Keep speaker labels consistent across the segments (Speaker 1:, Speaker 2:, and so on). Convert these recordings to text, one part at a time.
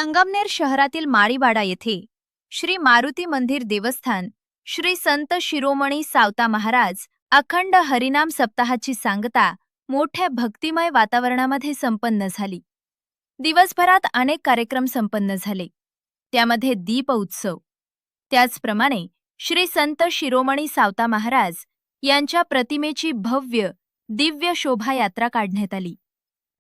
Speaker 1: संगमनेर शहरातील माळीवाडा येथे श्री मारुती मंदिर देवस्थान श्री संत शिरोमणी सावता महाराज अखंड हरिनाम सप्ताहाची सांगता मोठ्या भक्तिमय वातावरणामध्ये संपन्न झाली। दिवसभरात अनेक कार्यक्रम संपन्न झाले, त्यामध्ये दीप उत्सव। त्याचप्रमाणे श्री संत शिरोमणी सावता महाराज यांच्या प्रतिमेची भव्य दिव्य शोभायात्रा काढण्यात आली।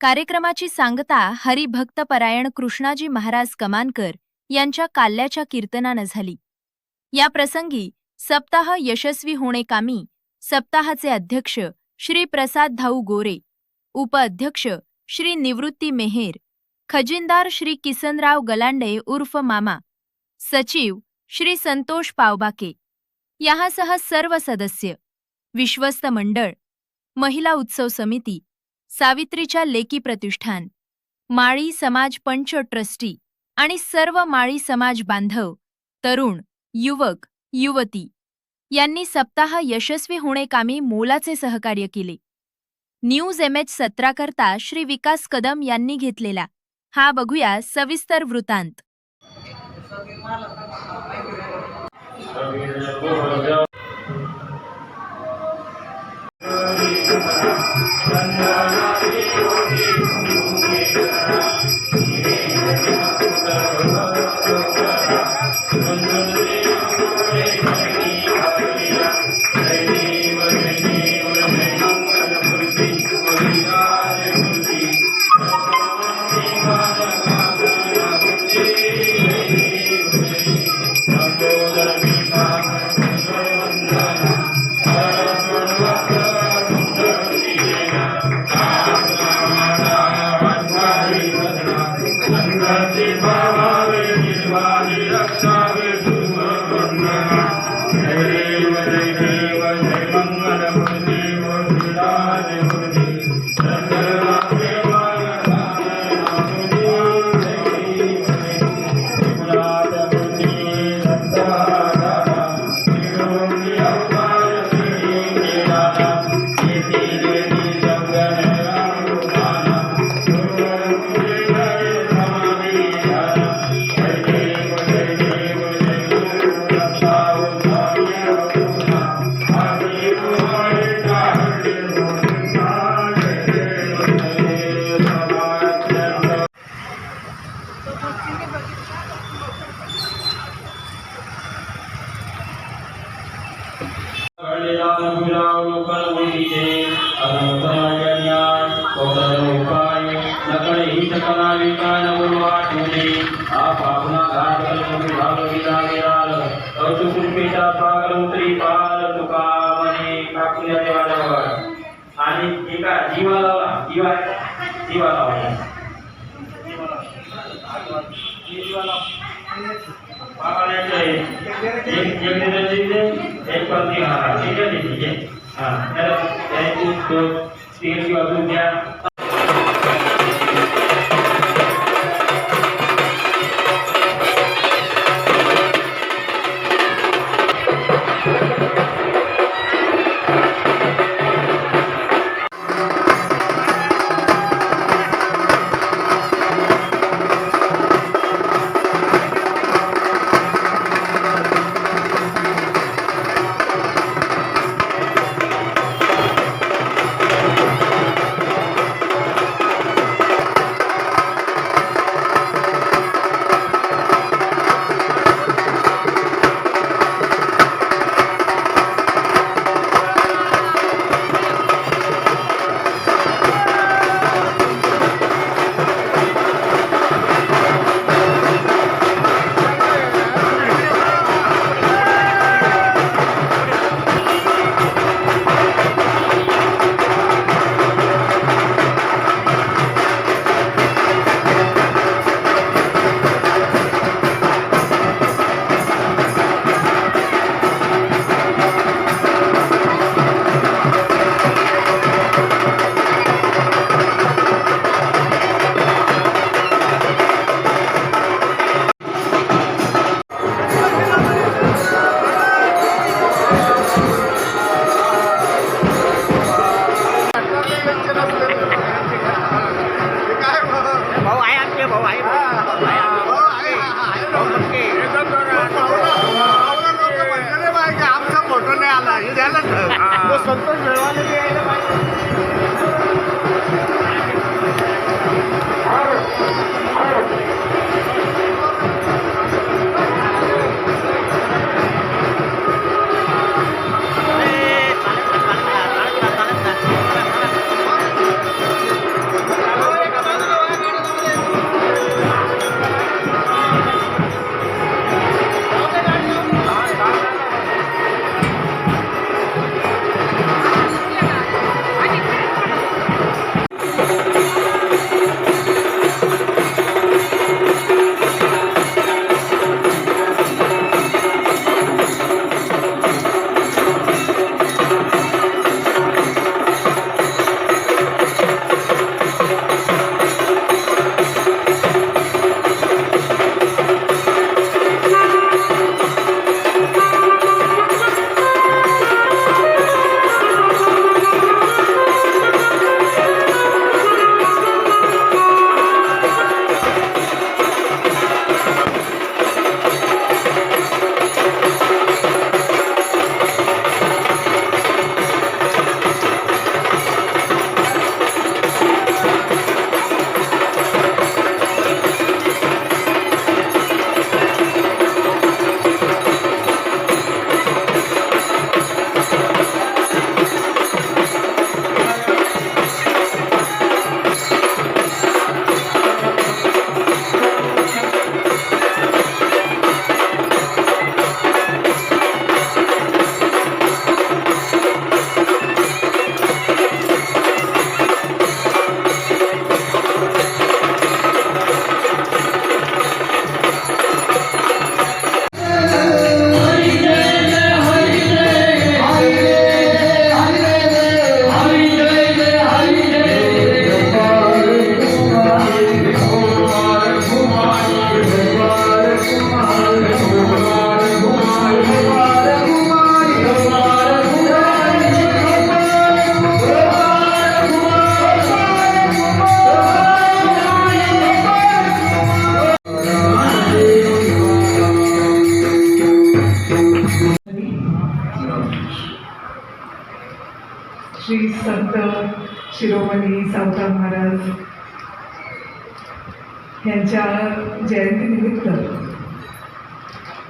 Speaker 1: कार्यक्रमाची सांगता हरिभक्तपरायण कृष्णाजी महाराज कमानकर यांच्या काल्याच्या कीर्तनानं झाली। या प्रसंगी सप्ताह यशस्वी होणे कामी सप्ताहाचे अध्यक्ष श्री प्रसाद भाऊ गोरे, उपअध्यक्ष श्री निवृत्ती मेहेर, खजिनदार श्री किसनराव गलांडे उर्फ मामा, सचिव श्री संतोष पावबाके यासह सर्व सदस्य, विश्वस्त मंडळ, महिला उत्सव समिती, सावित्रीच्या लेकी प्रतिष्ठान, माळी समाज पंच ट्रस्टी आणि सर्व माळी समाज बांधव, तरुण, युवक, युवती यांनी सप्ताह यशस्वी होणे कामी मोलाचे सहकार्य केले। न्यूज MH17 करता श्री विकास कदम यांनी घेतलेला हा बघूया सविस्तर वृत्तांत।
Speaker 2: तो संतोष मिळवायला बी यायला पाहिजे.
Speaker 3: श्री संत शिरोमणी सावता महाराज यांच्या जयंतीनिमित्त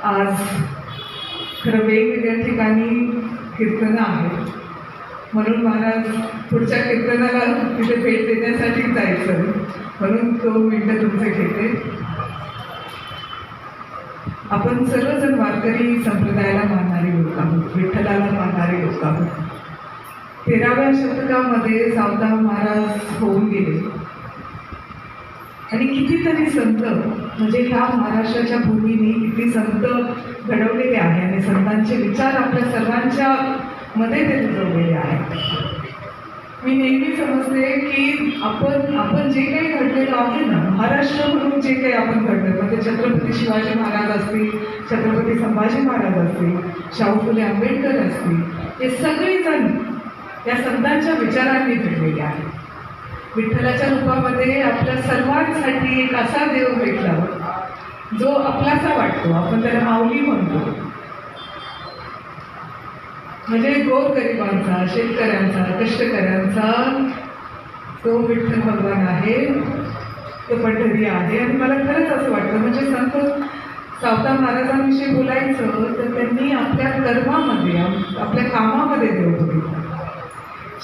Speaker 3: आज खरं वेगवेगळ्या ठिकाणी कीर्तनं आहेत, म्हणून महाराज पुढच्या कीर्तनाला तिथे भेट देण्यासाठी जायचं, म्हणून 2 मिनिटं तुमचे घेते. आपण सर्वजण वारकरी संप्रदायाला मानणारे लोक आहोत, विठ्ठलाला मानणारे लोक आहोत. 13व्या शतकामध्ये सावता महाराज होऊन गेले आणि कितीतरी संत, म्हणजे ह्या महाराष्ट्राच्या भूमीने किती संत घडवलेले आहे आणि संतांचे विचार आपल्या सर्वांच्या मध्ये ते रुजवलेले आहेत. मी नेहमी समजते की आपण जे काही घडलेलं आहे ना, महाराष्ट्र म्हणून जे काही आपण घडलं, म्हणजे छत्रपती शिवाजी महाराज असतील, छत्रपती संभाजी महाराज असतील, शाहू फुले आंबेडकर असतील, हे सगळेजण या संतांच्या विचारांनी घडलेले आहेत. विठ्ठलाच्या रूपामध्ये आपल्या सर्वांसाठी एक असा देव भेटला जो आपलासा वाटतो, आपण त्याला माऊली म्हणतो. म्हणजे गोरगरिबांचा, शेतकऱ्यांचा, कष्टकऱ्यांचा तो विठ्ठल भगवान आहे, तो पंढरी आहे. आणि मला खरंच असं वाटतं, म्हणजे संत सावता महाराजांविषयी बोलायचं तर त्यांनी आपल्या कर्मामध्ये, आपल्या कामामध्ये देव बघितला.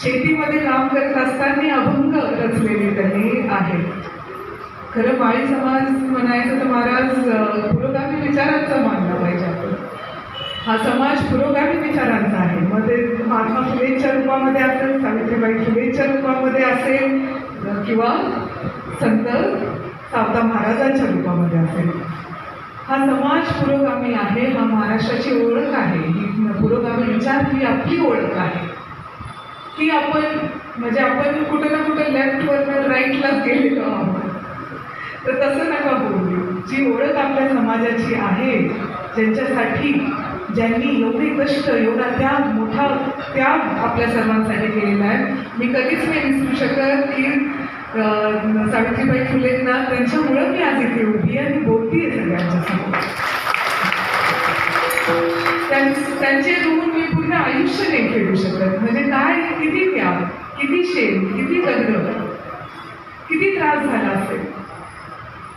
Speaker 3: शेतीमध्ये काम करत असताना अभंग रचलेले त्यांनी आहेत. खरं माळी समाज म्हणायचं तर महाराज पुरोगामी विचारांचा मानला पाहिजे. आपण हा समाज पुरोगामी विचारांचा आहे. मग ते महात्मा फुलेंच्या रूपामध्ये असेल, सावित्रीबाई फुलेंच्या रूपामध्ये असेल, किंवा संत सावता महाराजांच्या रूपामध्ये असेल. हा समाज पुरोगामी आहे, हा महाराष्ट्राची ओळख आहे. ही पुरोगामी विचार ही आपली ओळख आहे की आपण, म्हणजे आपण कुठं ना कुठं लेफ्टवरनं राईटलाच गेलेलो आहोत. तर तसं नका बोलू. जी ओळख आपल्या समाजाची आहे, ज्यांच्यासाठी ज्यांनी एवढे कष्ट, एवढा त्याग, मोठा त्याग आपल्या सर्वांसाठी केलेला आहे, मी कधीच नाही विसरू शकत की सावित्रीबाई फुलेंना, त्यांच्यामुळं मी आज इथे उभी आणि बोलती आहे सगळ्यांच्या समोर. त्यांचे ऋण मी पूर्ण आयुष्य नाही फेडू शकत. म्हणजे काय, किती त्याग, किती शेण, किती दगड, किती त्रास झाला असेल.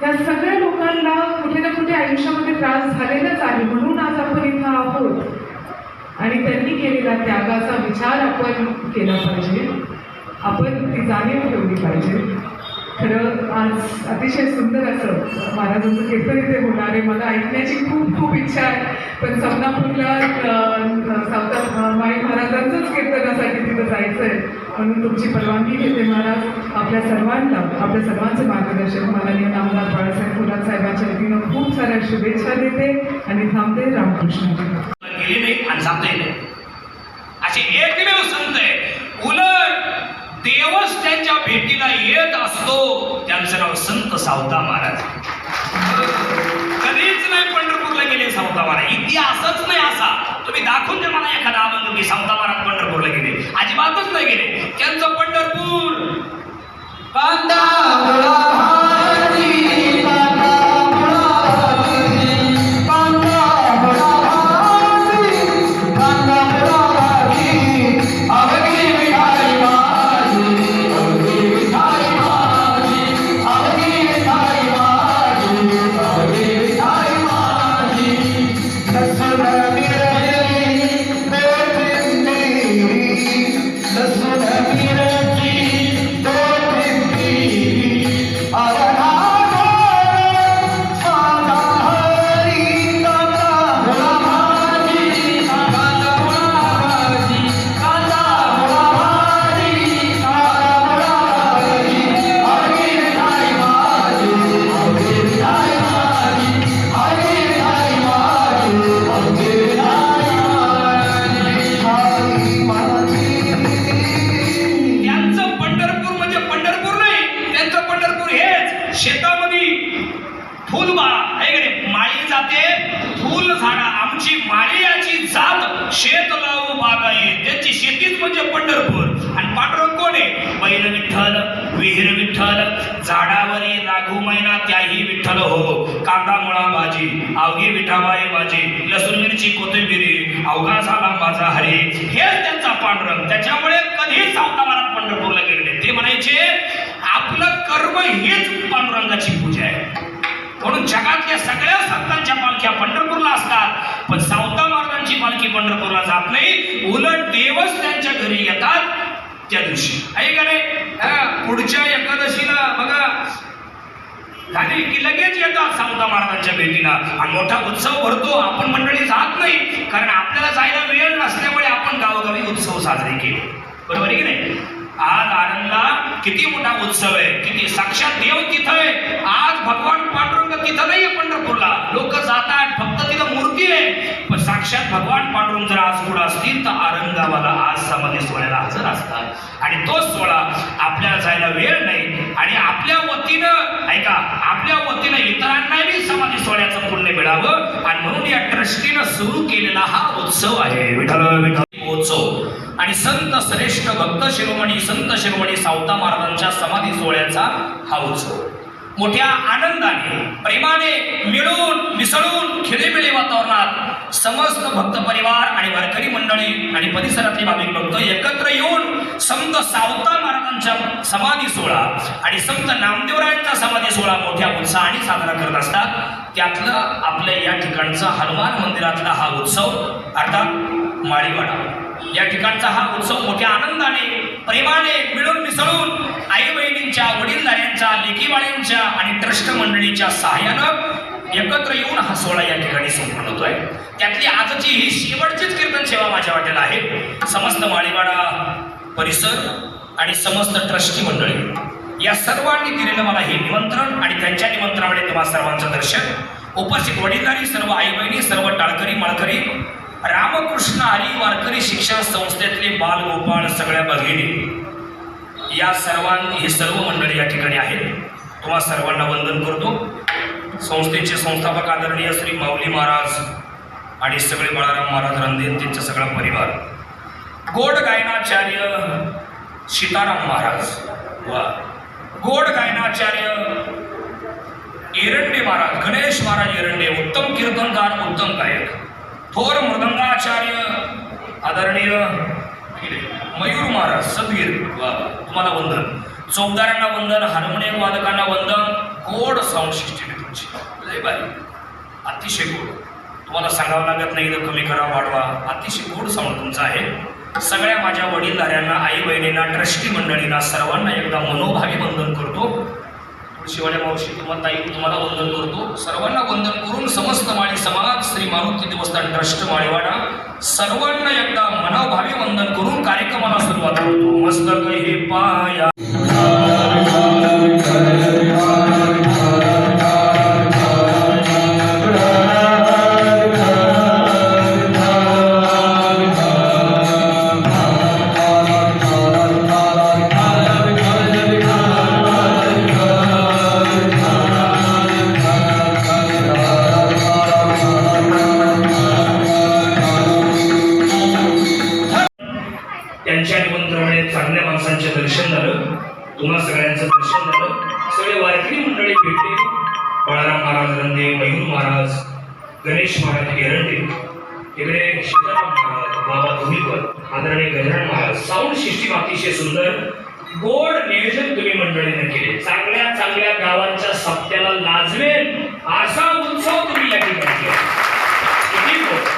Speaker 3: या सगळ्या लोकांना कुठे ना कुठे आयुष्यामध्ये त्रास झालेलाच आहे, म्हणून आज आपण इथं आहोत. आणि त्यांनी केलेला त्यागाचा विचार आपण केला पाहिजे, आपण ती जाणीव ठेवली पाहिजे. खरं आज अतिशय सुंदर असं महाराजांचं कीर्तन इथे होणार आहे. मला ऐकण्याची खूप खूप इच्छा आहे, पण समनापूरला माई महाराजांचंच कीर्तनासाठी तिथं जायचं आहे, म्हणून तुमची परवानगी घेते महाराज. आपल्या सर्वांचं मार्गदर्शन माननीय नामदार बाळासाहेब थोरात साहेबांच्या वतीनं खूप साऱ्या शुभेच्छा देते आणि थांबते. रामकृष्ण
Speaker 4: गेली नाही आणि जाता येईल असे एकमेव संत आहे. उलट देवच त्यांच्या भेटीला येत असतो. त्यांचं नाव संत सावता महाराज. कधीच नाही पंढरपूरला गेले सावता महाराज. इतिहासच नाही असा. तुम्ही दाखवून द्या मला एखादा अभंग की सावता महाराज पंढरपूरला गेले. अजिबातच नाही गेले. त्यांचं पंढरपूर कांदा शेतामध्ये फुलबाळा आहे माळी जाते फुल झाडा. आमची माळी याची जात शेत लावू बागाये. त्यांची शेतीच म्हणजे पंढरपूर. आणि पांडुरंग कोण आहे? बैल विठ्ठल, विहीर विठ्ठल, झाडावरी लागू मैना त्याही विठ्ठल हो. कांदा मुळा भाजी अवघी विठाबाई भाजी, लसूण मिरची कोथिंबिरी अवघा झाला माझा हरी. हेच त्यांचा पांडुरंग. त्याच्यामुळे कधीच सावता महाराज पंढरपूरला गेले. ते म्हणायचे आपलं कर्म हीच पांडुरंगाची पूजा आहे. म्हणून जगातल्या सगळ्या संतांच्या पालख्या पंढरपूरला असतात, पण सावता महाराजांची पालखी पंढरपूरला जात नाही. उलट देवच त्यांच्या घरी येतात त्या दिवशी. आहे का नाही? पुढच्या एकादशीला बघा झाली की लगेच येतात सावता महाराजांच्या भेटीला आणि मोठा उत्सव भरतो. आपण मंडळी जात नाही, कारण आपल्याला जायला वेळ नसल्यामुळे आपण गावोगावी उत्सव साजरे केले. बरोबर आहे की नाही? आज आनंदला किती मोठा उत्सव आहे, किती साक्षात देव तिथं आहे. आज भगवान पांडुरंग तिथं नाहीये पंढरपूरला. लोक जातात फक्त तिथं मूर्ती आहे, पण साक्षात भगवान पांडुरंग जर आज पुढे असतील तर आरंगावाला आज समाधी सोहळ्याला हजर असतात. आणि तो सोहळा आपल्याला जायला वेळ नाही. आणि आपल्या वतीनं ऐका, आपल्या वतीनं इतरांनाही समाधी सोहळ्याचं पुण्य मिळावं. आणि म्हणून या ट्रस्टीनं सुरू केलेला हा उत्सव आहे विठ्ठल विठ्ठल उत्सव. आणि संत श्रेष्ठ भक्त शिरोमणी संत शिरोमणी सावता महाराजांच्या समाधी सोहळ्याचा हा उत्सव मोठ्या आनंदाने प्रेमाने मिळून मिसळून खेळीमेळी वातावरणात समस्त भक्त परिवार आणि वारकरी मंडळी आणि परिसरातले भाविक भक्त एकत्र येऊन संत सावता महाराजांच्या समाधी सोहळा आणि संत नामदेवरायांचा समाधी सोहळा मोठ्या उत्साहाने साजरा करत असतात. त्यातलं आपल्या या ठिकाणचा हनुमान मंदिरातला हा उत्सव अर्थात माळीवाडा या ठिकाणचा हा उत्सव मोठ्या आनंदाने प्रेमाने मिळून मिसळून आई बहिणींच्या वडीलधाऱ्यांच्या लेकीवाळींच्या आणि ट्रस्ट मंडळीच्या सहाय्यानं एकत्र येऊन हा सोहळा या ठिकाणी संपन्न होतोय. त्यातली आजची ही शेवटचीच कीर्तन सेवा माझ्या वाटेला आहे. समस्त माळीवाडा परिसर आणि समस्त ट्रस्टी मंडळी या सर्वांनी दिलेलं मला हे निमंत्रण आणि त्यांच्या निमंत्रणामुळे तुम्हा सर्वांचं दर्शन. उपस्थित वडीलधारी सर्व आई बहिणी, सर्व टाळकरी माळकरी, रामकृष्ण हरी वारकरी शिक्षण संस्थेतले बालगोपाळ सगळ्या भगिनी या सर्वांनी हे सर्व मंडळी या ठिकाणी आहेत. तुम्हा सर्वांना वंदन करतो. संस्थेचे संस्थापक आदरणीय श्री माऊली महाराज आणि सगळे बाळाराम महाराज रंधे त्यांचा सगळा परिवार, गोड गायनाचार्य सीताराम महाराज वा गोड गायनाचार्य एरंडे महाराज, गणेश महाराज एरंडे, उत्तम कीर्तनकार, उत्तम गायक, थोर मृदंगाचार्य आदरणीय मयूर महाराज सदगीर वा तुम्हाला वंदन, चौकदारांना वंदन, हार्मोनियम वादकांना वंदन, गोड साऊंड सिस्टीम आहे तुमची, लय भारी, अतिशय गोड. तुम्हाला सांगावं लागत नाही तर कमी करा वाढवा, अतिशय गोड साऊंड तुमचा आहे. सगळ्या माझ्या वडीलधाऱ्यांना, आई बहिणींना, ट्रस्टी मंडळींना सर्वांना एकदा मनोभावी वंदन करतो. तुळशीवाड्या मावशी तुम्हाला ताई तुम्हाला वंदन करतो. सर्वांना वंदन करून समस्त माळी समाज, श्री मारुती देवस्थान ट्रस्ट माळीवाडा सर्वांना एकदा मनोभावी वंदन करून कार्यक्रमाला सुरुवात करतो. मस्तक हे पाया त्यांच्या निमंत्रणाने चांगल्या माणसांचे दर्शन झालं. तुम्हा सगळ्यांचं दर्शन झालं. सगळे वारकरी मंडळी भेटले. बळाराम महाराज रंदे, मयूर महाराज, गणेश महाराज एरंडे, इकडे सीताराम महाराज, बाबा धुमीकर, आदरणीय गजानन महाराज. साऊंड सिस्टीम अतिशय सुंदर, गोड नियोजन तुम्ही मंडळीने केले. चांगल्या चांगल्या गावांच्या सप्त्याला लाजवेल असा उत्सव तुम्ही या ठिकाणी केला. किती गोड.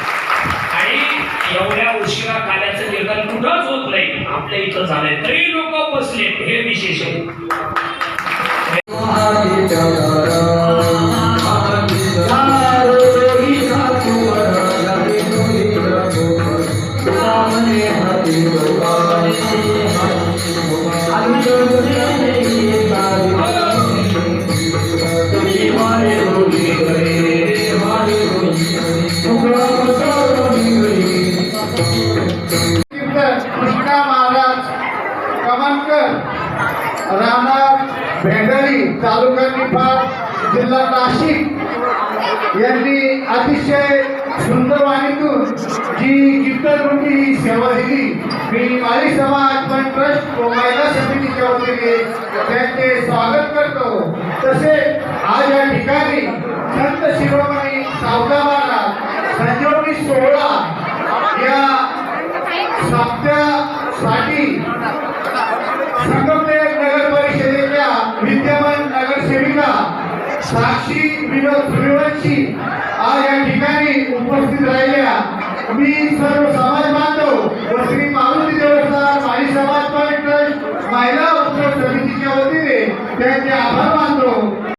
Speaker 4: आणि एवढ्या उशिरा काल्याचं कीर्तन कुठंच होत नाही, आपल्या इथं झालंय तरी लोक बसले, हे विशेष आहे.
Speaker 2: कृष्णा महाराज कमानकर, राहणार भेंडळी, तालुका निफाड, जिल्हा नाशिक यांनी अतिशय सुंदर वाणीतून जी कीर्तनरूपी सेवा दिली. मी माळी समाज पण ट्रस्ट व महिला समितीच्या वतीने त्यांचे स्वागत करतो. तसेच आज या ठिकाणी संत शिरोमणी सावता महाराज संजीवनी सोहळा या सप्त्यासाठी संगमनेर नगर परिषदेच्या विद्यमान नगरसेविका साक्षी विनोद सूर्यवंशी आज या ठिकाणी उपस्थित राहिल्या. मी सर्व समाज बांधव व श्री मारुती देवस्थान माळी समाज ट्रस्ट महिला उत्सव समितीच्या वतीने त्यांचे आभार मानतो.